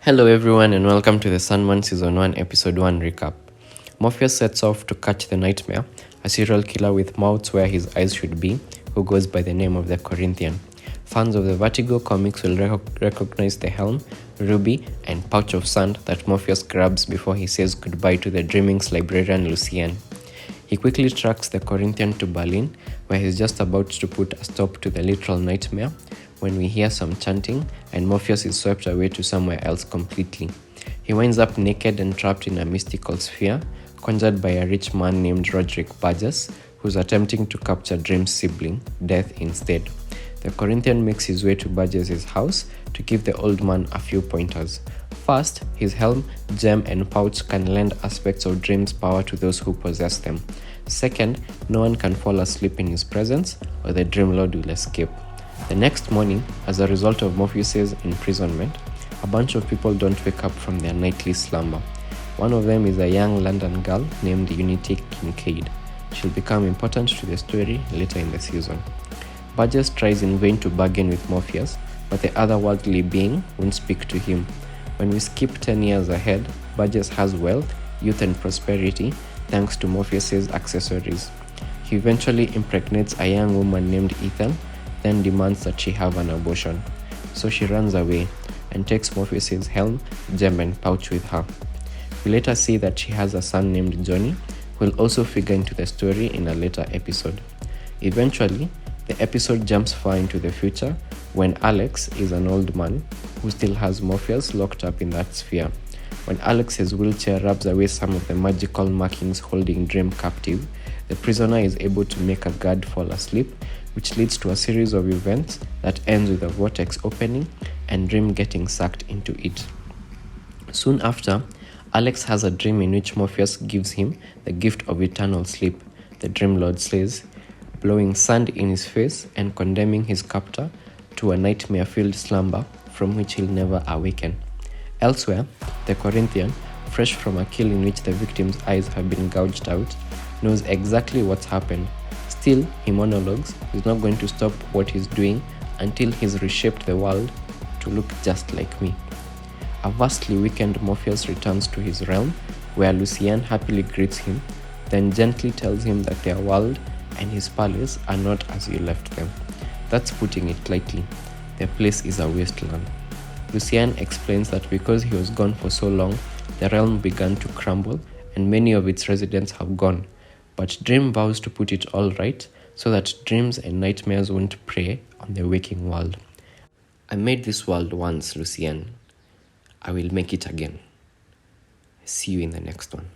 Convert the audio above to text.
Hello everyone and welcome to the Sandman Season 1 Episode 1 recap. Morpheus sets off to catch the Nightmare, a serial killer with mouths where his eyes should be, who goes by the name of the Corinthian. Fans of the Vertigo comics will recognize the helm, ruby, and pouch of sand that Morpheus grabs before he says goodbye to the Dreaming's librarian Lucien. He quickly tracks the Corinthian to Berlin, where he's just about to put a stop to the literal nightmare, when we hear some chanting and Morpheus is swept away to somewhere else completely. He winds up naked and trapped in a mystical sphere, conjured by a rich man named Roderick Burgess, who's attempting to capture Dream's sibling, Death, instead. The Corinthian makes his way to Burgess's house to give the old man a few pointers. First, his helm, gem, and pouch can lend aspects of Dream's power to those who possess them. Second, no one can fall asleep in his presence, or the Dream Lord will escape. The next morning, as a result of Morpheus's imprisonment, a bunch of people don't wake up from their nightly slumber. One of them is a young London girl named Unity Kincaid. She'll become important to the story later in the season. Burgess tries in vain to bargain with Morpheus, but the otherworldly being won't speak to him. When we skip 10 years ahead, Burgess has wealth, youth, and prosperity thanks to Morpheus's accessories. He eventually impregnates a young woman named Ethan, then demands that she have an abortion. So she runs away and takes Morpheus's helm, gem, and pouch with her. We later see that she has a son named Johnny, who will also figure into the story in a later episode. Eventually, the episode jumps far into the future when Alex is an old man who still has Morpheus locked up in that sphere. When Alex's wheelchair rubs away some of the magical markings holding Dream captive, the prisoner is able to make a guard fall asleep, which leads to a series of events that ends with a vortex opening and Dream getting sucked into it. Soon after, Alex has a dream in which Morpheus gives him the gift of eternal sleep, the Dream Lord says, blowing sand in his face and condemning his captor to a nightmare-filled slumber from which he'll never awaken. Elsewhere, the Corinthian, fresh from a kill in which the victim's eyes have been gouged out, knows exactly what's happened. Still, he monologues he's not going to stop what he's doing until he's reshaped the world to look just like me. A vastly weakened Morpheus returns to his realm, where Lucien happily greets him, then gently tells him that their world and his palace are not as you left them. That's putting it lightly. Their place is a wasteland. Lucien explains that because he was gone for so long, the realm began to crumble and many of its residents have gone. But Dream vows to put it all right so that dreams and nightmares won't prey on the waking world. I made this world once, Lucien. I will make it again. See you in the next one.